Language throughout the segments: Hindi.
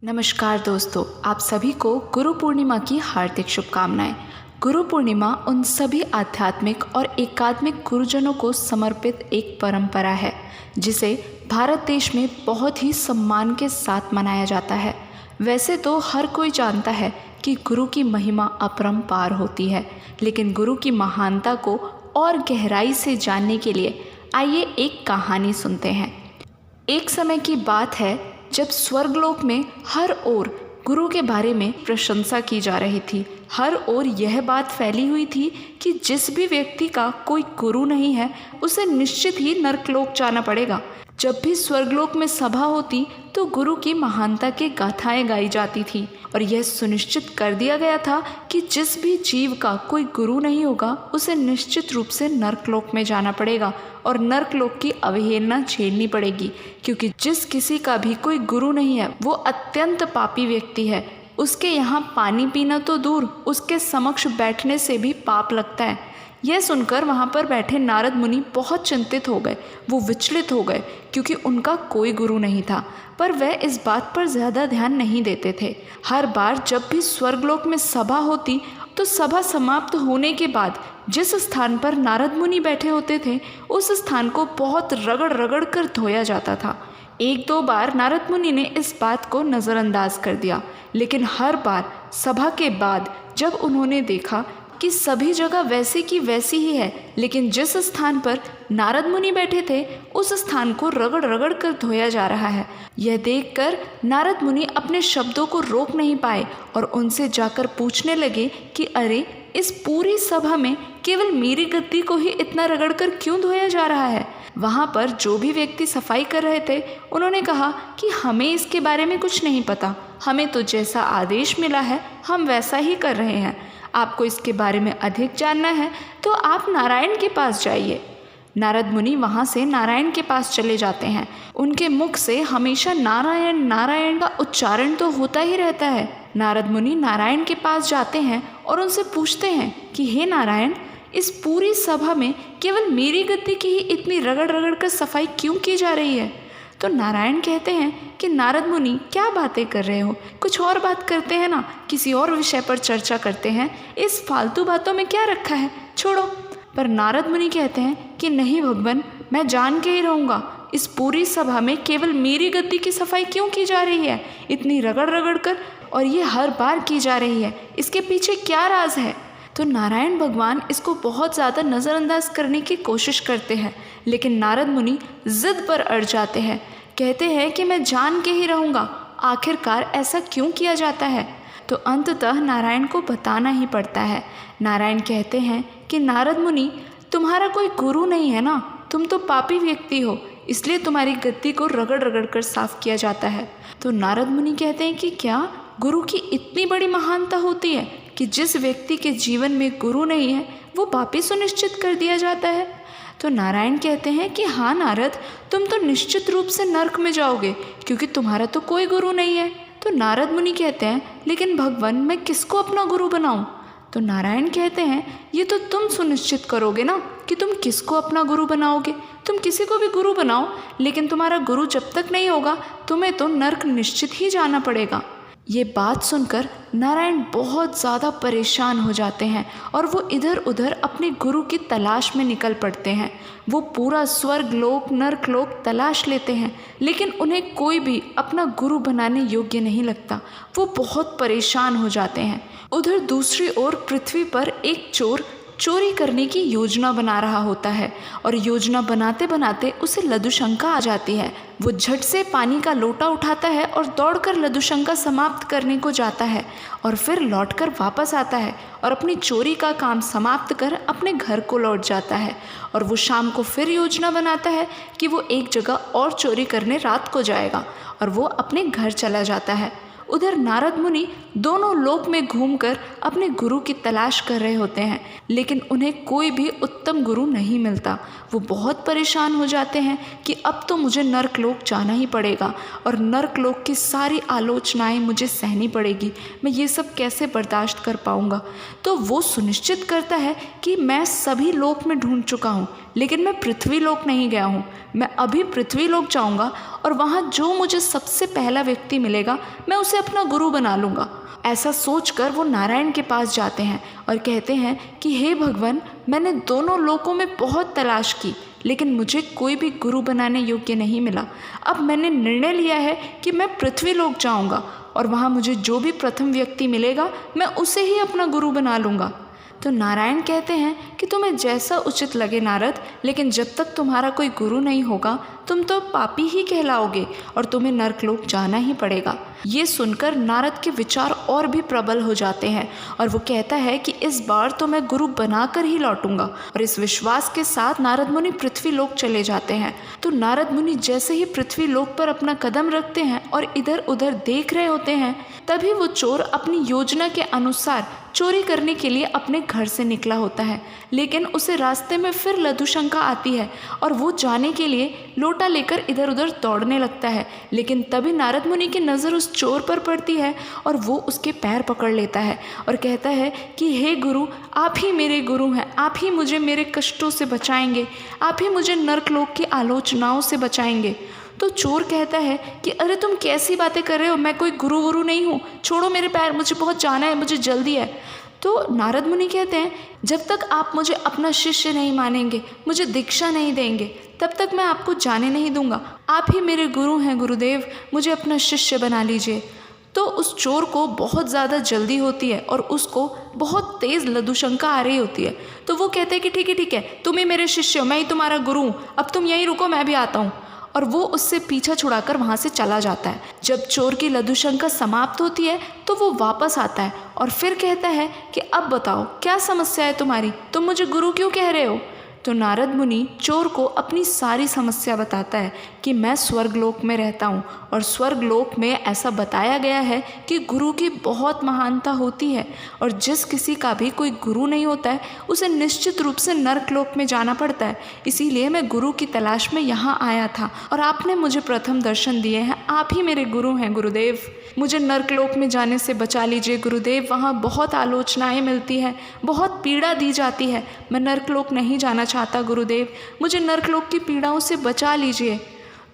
नमस्कार दोस्तों, आप सभी को गुरु पूर्णिमा की हार्दिक शुभकामनाएं। गुरु पूर्णिमा उन सभी आध्यात्मिक और एकात्मिक गुरुजनों को समर्पित एक परंपरा है जिसे भारत देश में बहुत ही सम्मान के साथ मनाया जाता है। वैसे तो हर कोई जानता है कि गुरु की महिमा अपरंपार होती है, लेकिन गुरु की महानता को और गहराई से जानने के लिए आइए एक कहानी सुनते हैं। एक समय की बात है जब स्वर्गलोक में हर ओर गुरु के बारे में प्रशंसा की जा रही थी। हर ओर यह बात फैली हुई थी कि जिस भी व्यक्ति का कोई गुरु नहीं है उसे निश्चित ही नरकलोक जाना पड़ेगा। जब भी स्वर्गलोक में सभा होती तो गुरु की महानता की गाथाएं गाई जाती थी और यह सुनिश्चित कर दिया गया था कि जिस भी जीव का कोई गुरु नहीं होगा उसे निश्चित रूप से नरकलोक में जाना पड़ेगा और नरकलोक की अवहेलना झेलनी पड़ेगी, क्योंकि जिस किसी का भी कोई गुरु नहीं है वो अत्यंत पापी व्यक्ति है। उसके यहाँ पानी पीना तो दूर, उसके समक्ष बैठने से भी पाप लगता है। यह सुनकर वहाँ पर बैठे नारद मुनि बहुत चिंतित हो गए। वो विचलित हो गए क्योंकि उनका कोई गुरु नहीं था, पर वह इस बात पर ज़्यादा ध्यान नहीं देते थे। हर बार जब भी स्वर्गलोक में सभा होती तो सभा समाप्त होने के बाद जिस स्थान पर नारद मुनि बैठे होते थे उस स्थान को बहुत रगड़ रगड़ कर धोया जाता था। एक दो बार नारद मुनि ने इस बात को नज़रअंदाज कर दिया, लेकिन हर बार सभा के बाद जब उन्होंने देखा कि सभी जगह वैसे की वैसी ही है, लेकिन जिस स्थान पर नारद मुनि बैठे थे उस स्थान को रगड़ रगड़ कर धोया जा रहा है, यह देखकर नारद मुनि अपने शब्दों को रोक नहीं पाए और उनसे जाकर पूछने लगे कि अरे, इस पूरी सभा में केवल मेरी गद्दी को ही इतना रगड़कर क्यों धोया जा रहा है। वहाँ पर जो भी व्यक्ति सफाई कर रहे थे उन्होंने कहा कि हमें इसके बारे में कुछ नहीं पता, हमें तो जैसा आदेश मिला है हम वैसा ही कर रहे हैं। आपको इसके बारे में अधिक जानना है तो आप नारायण के पास जाइए। नारद मुनि वहाँ से नारायण के पास चले जाते हैं। उनके मुख से हमेशा नारायण नारायण का उच्चारण तो होता ही रहता है। नारद मुनि नारायण के पास जाते हैं और उनसे पूछते हैं कि हे नारायण, इस पूरी सभा में केवल मेरी गद्दी की ही इतनी रगड़ रगड़ कर सफाई क्यों की जा रही है। तो नारायण कहते हैं कि नारद मुनि, क्या बातें कर रहे हो, कुछ और बात करते हैं ना, किसी और विषय पर चर्चा करते हैं, इस फालतू बातों में क्या रखा है, छोड़ो। पर नारद मुनि कहते हैं कि नहीं भगवान, मैं जान के ही रहूँगा, इस पूरी सभा में केवल मेरी गद्दी की सफाई क्यों की जा रही है, इतनी रगड़ रगड़ कर, और ये हर बार की जा रही है, इसके पीछे क्या राज है। तो नारायण भगवान इसको बहुत ज़्यादा नज़रअंदाज करने की कोशिश करते हैं, लेकिन नारद मुनि ज़िद पर अड़ जाते हैं। कहते हैं कि मैं जान के ही रहूँगा, आखिरकार ऐसा क्यों किया जाता है। तो अंततः नारायण को बताना ही पड़ता है। नारायण कहते हैं कि नारद मुनि, तुम्हारा कोई गुरु नहीं है ना, तुम तो पापी व्यक्ति हो, इसलिए तुम्हारी गद्दी को रगड़ रगड़ कर साफ किया जाता है। तो नारद मुनि कहते हैं कि क्या गुरु की इतनी बड़ी महानता होती है कि जिस व्यक्ति के जीवन में गुरु नहीं है वो पापी सुनिश्चित कर दिया जाता है। तो नारायण कहते हैं कि हाँ नारद, तुम तो निश्चित रूप से नरक में जाओगे क्योंकि तुम्हारा तो कोई गुरु नहीं है। तो नारद मुनि कहते हैं, लेकिन भगवान, मैं किसको अपना गुरु बनाऊं। तो नारायण कहते हैं, ये तो तुम सुनिश्चित करोगे ना कि तुम किसको अपना गुरु बनाओगे। तुम किसी को भी गुरु बनाओ, लेकिन तुम्हारा गुरु जब तक नहीं होगा तुम्हें तो नरक निश्चित ही जाना पड़ेगा। ये बात सुनकर नारायण बहुत ज़्यादा परेशान हो जाते हैं और वो इधर उधर अपने गुरु की तलाश में निकल पड़ते हैं। वो पूरा स्वर्ग लोक नरक लोक तलाश लेते हैं, लेकिन उन्हें कोई भी अपना गुरु बनाने योग्य नहीं लगता। वो बहुत परेशान हो जाते हैं। उधर दूसरी ओर पृथ्वी पर एक चोर चोरी करने की योजना बना रहा होता है और योजना बनाते बनाते उसे लघुशंका आ जाती है। वो झट से पानी का लोटा उठाता है और दौड़कर लघुशंका समाप्त करने को जाता है और फिर लौटकर वापस आता है और अपनी चोरी का काम समाप्त कर अपने घर को लौट जाता है। और वो शाम को फिर योजना बनाता है कि वो एक जगह और चोरी करने रात को जाएगा और वो अपने घर चला जाता है। उधर नारद मुनि दोनों लोक में घूमकर अपने गुरु की तलाश कर रहे होते हैं, लेकिन उन्हें कोई भी उत्तम गुरु नहीं मिलता। वो बहुत परेशान हो जाते हैं कि अब तो मुझे नरकलोक जाना ही पड़ेगा और नरकलोक की सारी आलोचनाएं मुझे सहनी पड़ेगी। मैं ये सब कैसे बर्दाश्त कर पाऊँगा। तो वो सुनिश्चित करता है कि मैं सभी लोक में ढूंढ चुका हूँ, लेकिन मैं पृथ्वी लोक नहीं गया हूँ। मैं अभी पृथ्वी लोक जाऊँगा और वहाँ जो मुझे सबसे पहला व्यक्ति मिलेगा मैं उसे अपना गुरु बना लूँगा। ऐसा सोचकर वो नारायण के पास जाते हैं और कहते हैं कि हे भगवान, मैंने दोनों लोकों में बहुत तलाश की लेकिन मुझे कोई भी गुरु बनाने योग्य नहीं मिला। अब मैंने निर्णय लिया है कि मैं पृथ्वी लोक जाऊंगा और वहाँ मुझे जो भी प्रथम व्यक्ति मिलेगा मैं उसे ही अपना गुरु बना लूँगा। तो नारायण कहते हैं कि तुम्हें जैसा उचित लगे नारद, लेकिन जब तक तुम्हारा कोई गुरु नहीं होगा तुम तो पापी ही कहलाओगे और तुम्हें नरकलोक जाना ही पड़ेगा। ये सुनकर नारद के विचार और भी प्रबल हो जाते हैं और वो कहता है कि इस बार तो मैं गुरु बनाकर ही लौटूंगा। और इस विश्वास के साथ नारद मुनि पृथ्वी लोक चले जाते हैं। तो नारद मुनि जैसे ही पृथ्वी लोक पर अपना कदम रखते हैं और इधर उधर देख रहे होते हैं, तभी वो चोर अपनी योजना के अनुसार चोरी करने के लिए अपने घर से निकला होता है। लेकिन उसे रास्ते में फिर लघुशंका आती है और वो जाने के लिए लोटा लेकर इधर उधर दौड़ने लगता है। लेकिन तभी नारद मुनि की नज़र उस चोर पर पड़ती है और वो उसके पैर पकड़ लेता है और कहता है कि हे गुरु, आप ही मेरे गुरु हैं, आप ही मुझे मेरे कष्टों से बचाएंगे, आप ही मुझे नरकलोक की आलोचनाओं से बचाएंगे। तो चोर कहता है कि अरे तुम कैसी बातें कर रहे हो, मैं कोई गुरु नहीं हूँ, छोड़ो मेरे पैर, मुझे बहुत जाना है, मुझे जल्दी है। तो नारद मुनि कहते हैं जब तक आप मुझे अपना शिष्य नहीं मानेंगे, मुझे दीक्षा नहीं देंगे, तब तक मैं आपको जाने नहीं दूंगा। आप ही मेरे गुरु हैं गुरुदेव, मुझे अपना शिष्य बना लीजिए। तो उस चोर को बहुत ज़्यादा जल्दी होती है और उसको बहुत तेज़ लघुशंका आ रही होती है। तो वो कहते हैं कि ठीक है, तुम ही मेरे शिष्य हो, मैं ही तुम्हारा गुरु हूँ, अब तुम यहीं रुको, मैं भी आता हूँ। और वो उससे पीछा छुड़ाकर वहाँ से चला जाता है। जब चोर की लघुशंका समाप्त होती है तो वो वापस आता है और फिर कहता है कि अब बताओ क्या समस्या है तुम्हारी, तुम मुझे गुरु क्यों कह रहे हो। तो नारद मुनि चोर को अपनी सारी समस्या बताता है कि मैं स्वर्गलोक में रहता हूँ और स्वर्गलोक में ऐसा बताया गया है कि गुरु की बहुत महानता होती है और जिस किसी का भी कोई गुरु नहीं होता है उसे निश्चित रूप से नरकलोक में जाना पड़ता है। इसीलिए मैं गुरु की तलाश में यहाँ आया था और आपने मुझे प्रथम दर्शन दिए हैं, आप ही मेरे गुरु हैं गुरुदेव, मुझे नरकलोक में जाने से बचा लीजिए गुरुदेव। वहाँ बहुत आलोचनाएँ मिलती हैं, बहुत पीड़ा दी जाती है, मैं नरकलोक नहीं जाना चाहता गुरुदेव, मुझे नरकलोक की पीड़ाओं से बचा लीजिए।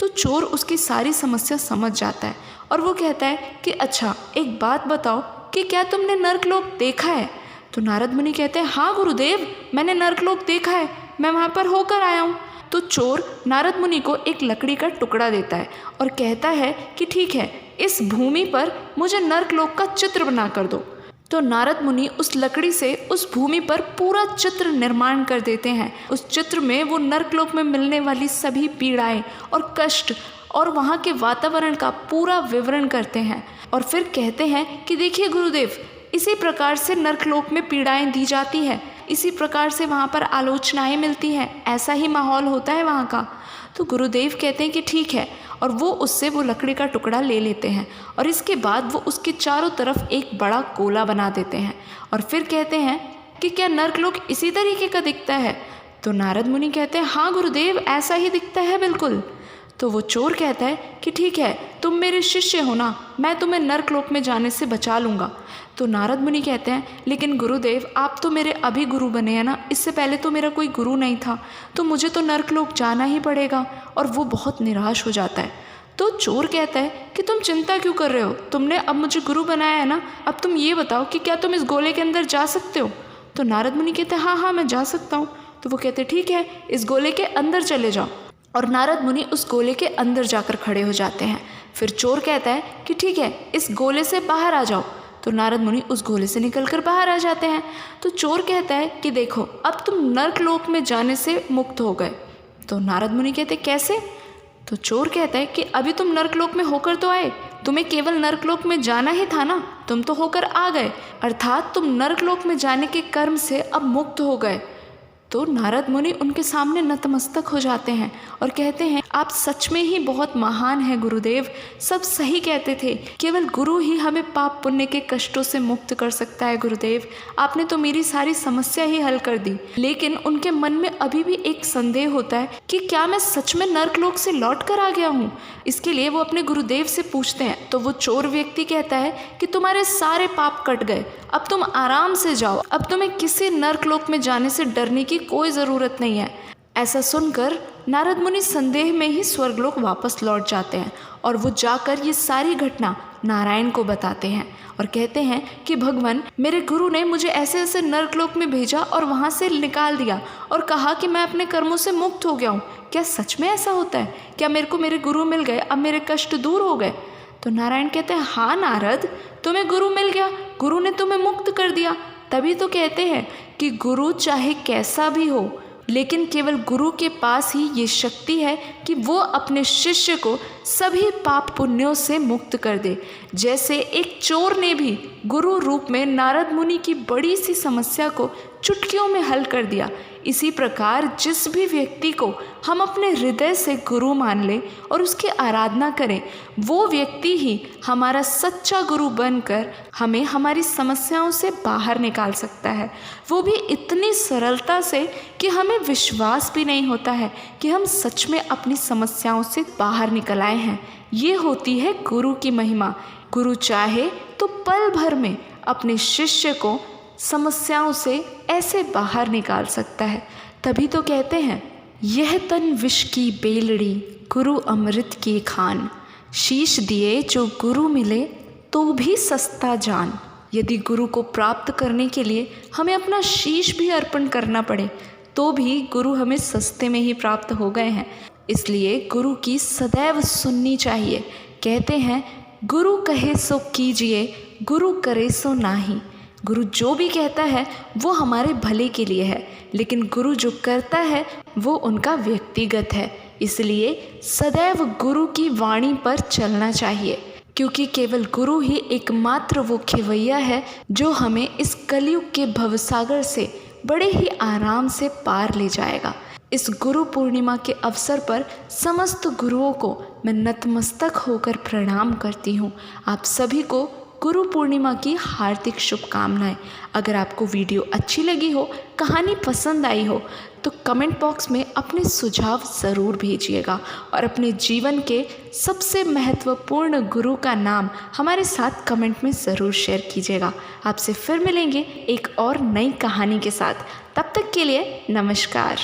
तो चोर उसकी सारी समस्या समझ जाता है और वो कहता है कि अच्छा एक बात बताओ कि क्या तुमने नरकलोक देखा है। तो नारद मुनि कहते हैं हाँ गुरुदेव, मैंने नरकलोक देखा है, मैं वहाँ पर होकर आया हूँ। तो चोर नारद मुनि को एक लकड़ी का टुकड़ा देता है और कहता है कि ठीक है, इस भूमि पर मुझे नरकलोक का चित्र बना कर दो। तो नारद मुनि उस लकड़ी से उस भूमि पर पूरा चित्र निर्माण कर देते हैं। उस चित्र में वो नरकलोक में मिलने वाली सभी पीड़ाएं और कष्ट और वहाँ के वातावरण का पूरा विवरण करते हैं और फिर कहते हैं कि देखिए गुरुदेव, इसी प्रकार से नरकलोक में पीड़ाएं दी जाती है, इसी प्रकार से वहाँ पर आलोचनाएं मिलती हैं, ऐसा ही माहौल होता है वहाँ का। तो गुरुदेव कहते हैं कि ठीक है और वो उससे वो लकड़ी का टुकड़ा ले लेते हैं और इसके बाद वो उसके चारों तरफ एक बड़ा गोला बना देते हैं और फिर कहते हैं कि क्या नरकलोक इसी तरीके का दिखता है। तो नारद मुनि कहते हैं हाँ गुरुदेव, ऐसा ही दिखता है बिल्कुल। तो वो चोर कहता है कि ठीक है, तुम मेरे शिष्य हो ना, मैं तुम्हें नरकलोक में जाने से बचा लूँगा। तो नारद मुनि कहते हैं लेकिन गुरुदेव, आप तो मेरे अभी गुरु बने हैं ना, इससे पहले तो मेरा कोई गुरु नहीं था, तो मुझे तो नरकलोक जाना ही पड़ेगा। और वो बहुत निराश हो जाता है। तो चोर कहता है कि तुम चिंता क्यों कर रहे हो, तुमने अब मुझे गुरु बनाया है ना, अब तुम ये बताओ कि क्या तुम इस गोले के अंदर जा सकते हो। तो नारद मुनि कहते हैं हाँ मैं जा सकता हूँ। तो वो कहते ठीक है, इस गोले के अंदर चले जाओ। और नारद मुनि उस गोले के अंदर जाकर खड़े हो जाते हैं। फिर चोर कहता है कि ठीक है, इस गोले से बाहर आ जाओ। तो नारद मुनि उस गोले से निकलकर बाहर आ जाते हैं। तो चोर कहता है कि देखो, अब तुम नरकलोक में जाने से मुक्त हो गए। तो नारद मुनि कहते कैसे। तो चोर कहता है कि अभी तुम नरकलोक में होकर तो आए, तुम्हें केवल नरकलोक में जाना ही था ना, तुम तो होकर आ गए, अर्थात तुम नरकलोक में जाने के कर्म से अब मुक्त हो गए। तो नारद मुनि उनके सामने नतमस्तक हो जाते हैं और कहते हैं आप सच में ही बहुत महान हैं गुरुदेव, सब सही कहते थे, केवल गुरु ही हमें पाप पुण्य के कष्टों से मुक्त कर सकता है गुरुदेव, आपने तो मेरी सारी समस्या ही हल कर दी। लेकिन उनके मन में अभी भी एक संदेह होता है कि क्या मैं सच में नरकलोक से लौट कर आ गया हूँ। इसके लिए वो अपने गुरुदेव से पूछते हैं। तो वो चोर व्यक्ति कहता है कि तुम्हारे सारे पाप कट गए, अब तुम आराम से जाओ, अब तुम्हें किसी नरकलोक में जाने से डरने की कोई ज़रूरत नहीं है। ऐसा सुनकर नारद मुनि संदेह में ही स्वर्गलोक वापस लौट जाते हैं और वो जाकर ये सारी घटना नारायण को बताते हैं और कहते हैं कि भगवान, मेरे गुरु ने मुझे ऐसे ऐसे नरकलोक में भेजा और वहाँ से निकाल दिया और कहा कि मैं अपने कर्मों से मुक्त हो गया हूँ। क्या सच में ऐसा होता है? क्या मेरे को मेरे गुरु मिल गए, अब मेरे कष्ट दूर हो गए? तो नारायण कहते हैं, हाँ नारद, तुम्हें गुरु मिल गया, गुरु ने तुम्हें मुक्त कर दिया। तभी तो कहते हैं कि गुरु चाहे कैसा भी हो, लेकिन केवल गुरु के पास ही ये शक्ति है कि वो अपने शिष्य को सभी पाप पुण्यों से मुक्त कर दे। जैसे एक चोर ने भी गुरु रूप में नारद मुनि की बड़ी सी समस्या को चुटकियों में हल कर दिया, इसी प्रकार जिस भी व्यक्ति को हम अपने हृदय से गुरु मान लें और उसकी आराधना करें, वो व्यक्ति ही हमारा सच्चा गुरु बनकर हमें हमारी समस्याओं से बाहर निकाल सकता है, वो भी इतनी सरलता से कि हमें विश्वास भी नहीं होता है कि हम सच में अपनी समस्याओं से बाहर निकल आए हैं। ये होती है गुरु की महिमा। गुरु चाहे तो पल भर में अपने शिष्य को समस्याओं से ऐसे बाहर निकाल सकता है। तभी तो कहते हैं, यह तन विष की बेलड़ी, गुरु अमृत की खान। शीश दिए जो गुरु मिले तो भी सस्ता जान। यदि गुरु को प्राप्त करने के लिए हमें अपना शीश भी अर्पण करना पड़े तो भी गुरु हमें सस्ते में ही प्राप्त हो गए हैं। इसलिए गुरु की सदैव सुननी चाहिए। कहते हैं, गुरु कहे सो कीजिए, गुरु करे सो नाही। गुरु जो भी कहता है वो हमारे भले के लिए है, लेकिन गुरु जो करता है वो उनका व्यक्तिगत है। इसलिए सदैव गुरु की वाणी पर चलना चाहिए, क्योंकि केवल गुरु ही एकमात्र वो खेवैया है जो हमें इस कलयुग के भवसागर से बड़े ही आराम से पार ले जाएगा। इस गुरु पूर्णिमा के अवसर पर समस्त गुरुओं को मैं नतमस्तक होकर प्रणाम करती हूँ। आप सभी को गुरु पूर्णिमा की हार्दिक शुभकामनाएं। अगर आपको वीडियो अच्छी लगी हो, कहानी पसंद आई हो, तो कमेंट बॉक्स में अपने सुझाव ज़रूर भेजिएगा और अपने जीवन के सबसे महत्वपूर्ण गुरु का नाम हमारे साथ कमेंट में ज़रूर शेयर कीजिएगा। आपसे फिर मिलेंगे एक और नई कहानी के साथ। तब तक के लिए नमस्कार।